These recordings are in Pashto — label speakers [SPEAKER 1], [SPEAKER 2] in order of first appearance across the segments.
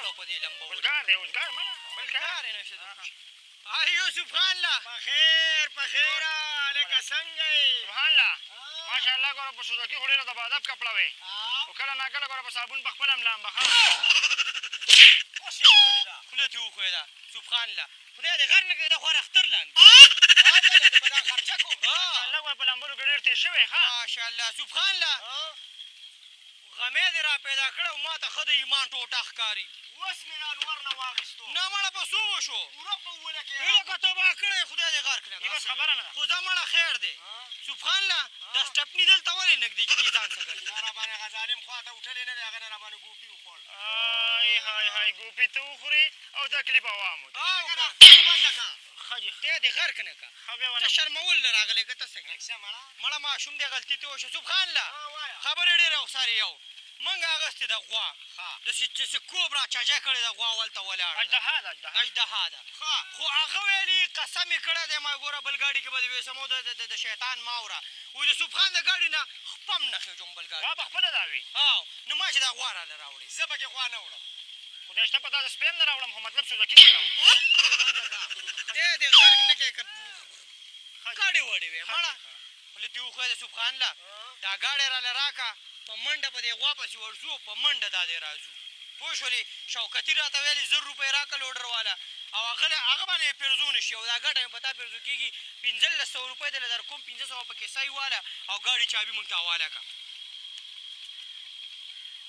[SPEAKER 1] ولاړو په دې لمبه
[SPEAKER 2] اوزګار دی اوزګار مړه
[SPEAKER 1] بل کار یې نشته د خوش یوسف خان لا
[SPEAKER 3] په خیره لکه څنګه یې
[SPEAKER 2] سبحان الله ماشاءالله ګوره په سوزکي خو ډېره د بادب کپړه وې خو کله ناکله ګوره په صابون په خپله ملامبه ښه
[SPEAKER 3] اوس یې ښکلې ده
[SPEAKER 1] خوله تې وښویده یوسف خان لا خدای دې غر نه کړي دا خو اختر لاندې
[SPEAKER 3] په دا خرچه کوم
[SPEAKER 2] ماشاءالله ګوره په لامبلو کې ډېر تېز شوی ښه
[SPEAKER 1] ماشاءالله یوسف خان لا غمې دې را پیدا کړه او ما ته ښه د ایمان ټوټه ښکاري
[SPEAKER 3] اوس مې د انور نه واخېستو
[SPEAKER 1] نه مړه په څو وشو
[SPEAKER 3] پوره په اوله کې
[SPEAKER 1] لکه تباه کړی خدای دې غر کړې
[SPEAKER 2] بس خبره نه ده
[SPEAKER 1] خو دا مړه خیر دی یوسف خان لا دا سټپني دلته ولې نږدې چې دې ځان څه کوي
[SPEAKER 3] دا راباندې هغه ظالم خوا ته وتلی نه دی هغه نه راباندې ګوپي وخوړ
[SPEAKER 2] های ګوپي ته وخوري او تکلیف عوام
[SPEAKER 3] بنده کړه
[SPEAKER 1] خدای دې غر کنه کا
[SPEAKER 2] خبره
[SPEAKER 1] ته شرمول نه راغلی که ته څنګه مړه ماشوم دې غلطي ته وشو یوسف خان لا خبرې ډېرې اوسارې یو موږ اغوستې د غوا د چې کوبرا چاجه کړې د غوا ولته ولاړه
[SPEAKER 2] اژدها ده
[SPEAKER 1] اژدها ده خو هغه ویلي قسم یې کړی دی ما ګوره بل ګاډي کې به دې ویسمو د شیطان ماوره وایي د یوسف خان د ګاډي نه خپم نه خېږم بل ګاډي
[SPEAKER 2] غوا به خپله دا وي
[SPEAKER 1] نو ما چې دا غوا راله راوړې
[SPEAKER 3] زه پکې غوا نه وړم
[SPEAKER 2] خدای شته په تا د سپیم نه راوړم خو مطلب سوزکي کې راوړم
[SPEAKER 1] دې غرق نه کې ګاډي وړې وې مړه خوله دې وښویه د یوسف خان له دا ګاډی راله راکړه په منډه په دې غوا پسې ورځو په منډه دا دی راځو پوه شولې شوکتي راته ویلې 1000 روپۍ راکړه لوډر والا او هغه باندې یې پیرزو نه شي او دا ګاډی مې په تا پیرزو کېږي 1500 روپۍ دله در کوم 1500 پکې سای واله او ګاډي چابي موږ ته حواله کړه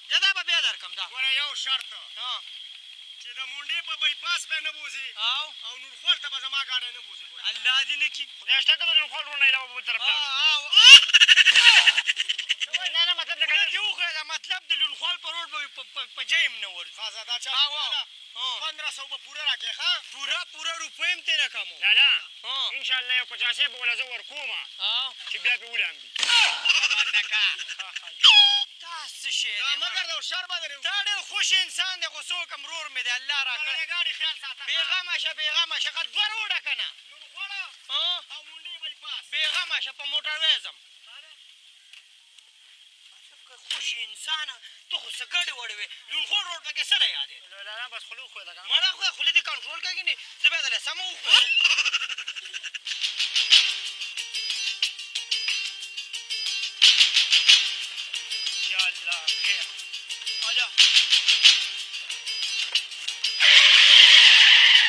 [SPEAKER 1] زه دا به بیا درکړم دا
[SPEAKER 3] ګوره یو شرط چې د مونډې په بایپاس به نه بوځي او نورخوال ته به زما ګاډی نه بوځي
[SPEAKER 1] الله دې نه کړي
[SPEAKER 2] خدای شته که د نورخوال ورونه علاوه به بل طرف لاړ نه نه مطلب
[SPEAKER 1] دې وښویه مطلب د لونخوال په روډ به په جیم نه ورځي
[SPEAKER 3] دا چا 1500 به پوره راکړې ښه
[SPEAKER 1] پوره روپۍ هم ترې نه کمو
[SPEAKER 2] لالا انشاءالله یو 50 به وله زه ورکومه چې بیا پې ولامبي دا څه شی دی
[SPEAKER 3] مګر د هوښیار باندې
[SPEAKER 1] دا ډېر خوش انسان دی خو څوک هم ورور مې دی الله راکړی
[SPEAKER 3] ګاډي خیال ساته
[SPEAKER 1] بېغمه شه بېغمه شه ښه 2 روډه که نه
[SPEAKER 3] نورخواله او مونډې بایپاس
[SPEAKER 1] بېغمه شه په موټر ویزم خوش انسانه ته خو څه ګډې وړې وې لونخوړ روډ پکې څه نه یادې
[SPEAKER 2] لالا بس خوله وښویه ده
[SPEAKER 1] مړه خدای خولې دې کنټرول کړې نه زه بیا دله سمه وښویم
[SPEAKER 2] یا الله خیر
[SPEAKER 1] اجا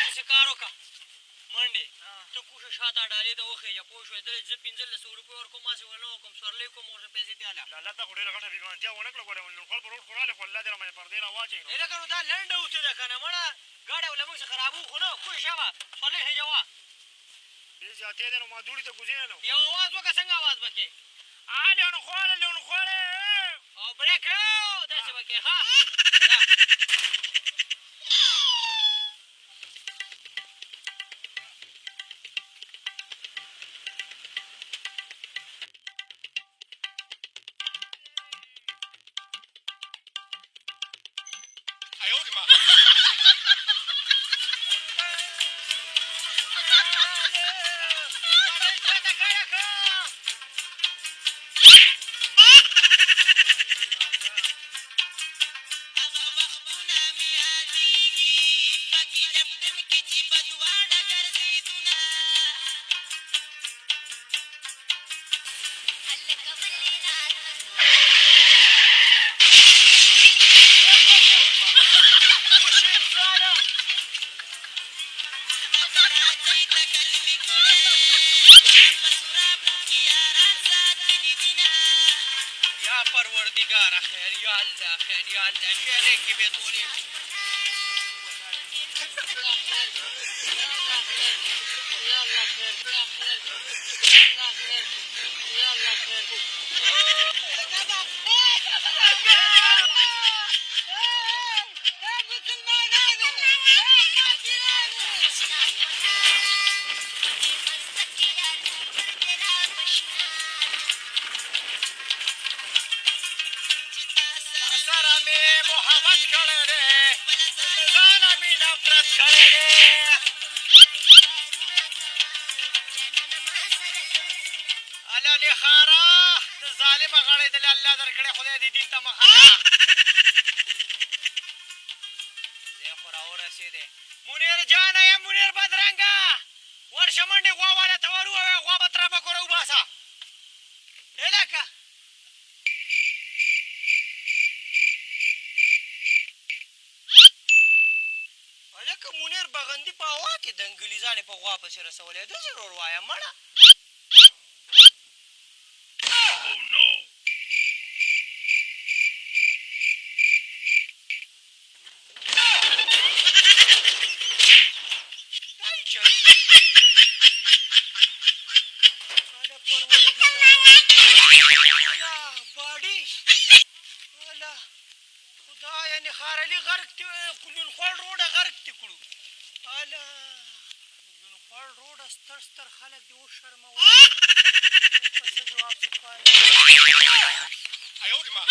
[SPEAKER 1] داسې کار وکړه منډې ته کوښښ شاته ډالۍ ته وخېږه پوه شوې دلې زه 1500 روپۍ ورکوم هسې ونه وکړم سورلی کوم ورته پیسې دېاله
[SPEAKER 2] لالا تا خو ډېره غټه بېګانتیا ونه کړه ګوره نورخوال په روډ خو راغلې خو الله دې رامنې پردې را واچوي نو
[SPEAKER 1] لکه نو دا لنډه اوتې ده که نه مړه ګاډی له موږ څخه خرابو خو نه کوی شه وه سورلی خېږه وه
[SPEAKER 2] ډېر زیاتې دی نو ما دوړي ته ګوزې نو
[SPEAKER 1] یو اواز وکړه څنګه اواز به کې
[SPEAKER 2] لونخواله
[SPEAKER 1] او بریک کړو داسې به کې ښه پروردگار خیر یا الله خیر یا الله شعرې کې به تورې الله درکړې خدای دې دین ته مخه رسېدی منیر جانه یم منیر بدرنګه ورشه منډې غوا والا ته ور ووایه غوا به ترپه کوره وباسه هلکه هلکه منیر بغندي په هوا کې د انګلیزانې په غوا پسې رسولی داسې ور ووایه مړه خارلي غرق تی لونخوړ روډه غرق تی کړو اله لونخوړ روډه ستر ستر خلک دې وشرمول څه جواب سبحان
[SPEAKER 3] ایوه ما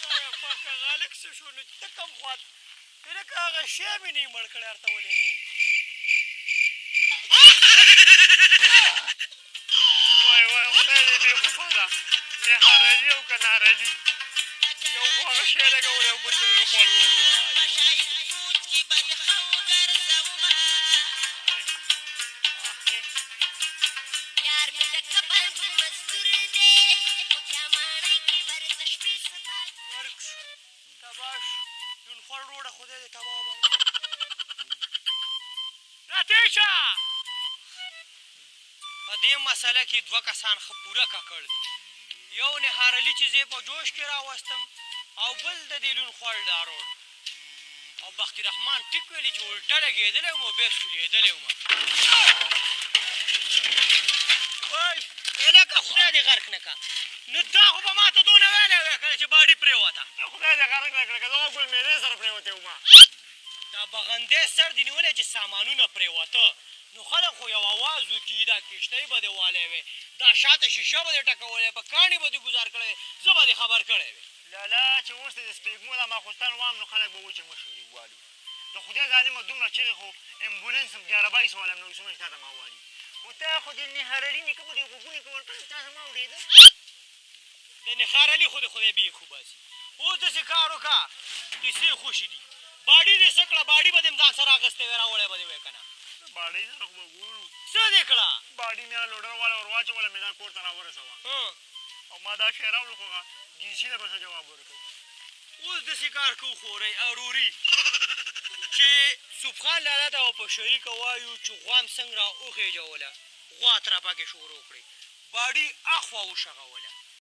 [SPEAKER 1] خدایه پاکه غالک څه شو نو ته کوم خوا لکه هغه شی مې نه یې مړ کړی ورته ولې مې
[SPEAKER 2] وای وای خدای دې دې خو پاده نهارلي او که نهارلي یو خو هغه شی لګولی او بل نوی خوړ
[SPEAKER 1] تباه شو لونخوړ روډه خدای دې تباه وبرکړي راتېر شه په دې مسله کې دوه کسان ښه پوره ککړ دي یو نهارلي چې زه په جوش کې راوستم او بل د دې لونخوړ دا روډ او بختي رحمان ټیک ویلي چې الټه لګېدلی وم او بیا سولېدلی وم وای هلکه خدای دې غرق نه که نو تا خو به ما ته دونه ویلی وی که چې باډي پرېوته
[SPEAKER 2] خدای دې غرق نه کړه که زما ګل مېلې سره پرېوتی وما
[SPEAKER 1] دا بغندی سر دې نیولی چې سامانونه پرېوته نو خلک خو یو اواز وکړي دا کښتۍ به دې والی وی دا شاته شیشه به دې ټکولی په کاڼي به دې ګزار کړی وی زه به دې خبر کړی وی
[SPEAKER 2] لالا چې اوس د سپېږمو دا ماخوستان وام نو خلک به وایي چې مشورې غواړي د خدای ظالمه دومره چغې خو امبولانس ګیاربایس والم نو څومره تا ته ما ووالي خو تا خو د نهارلي نیکه به دې غوږونې کول کړل تا زما اورېده
[SPEAKER 1] د نخارلي خو د خدای بې خو باسي اوس داسې کار وکړه کیسې خوشې دي باډي دې څه کړه باډي به دې ځان سره اخیستی وی راوړی به دې وی که نه
[SPEAKER 2] باډۍ سره خو به ګورو
[SPEAKER 1] څه دې کړه
[SPEAKER 2] باډي مې هغه لوډر والا ور واچوله مې دا کور ته راورسوه او ما دا شی راوړو خو هغه جنسي ته به څه جواب ورکوو
[SPEAKER 1] اوس داسې کار کوو خورئ اوروري چې سبحان لالا ته په شریکه وایو چې غوام څنګه را وخېجوله غوا ترپکې شروع کړې باډي اخوا وشغوله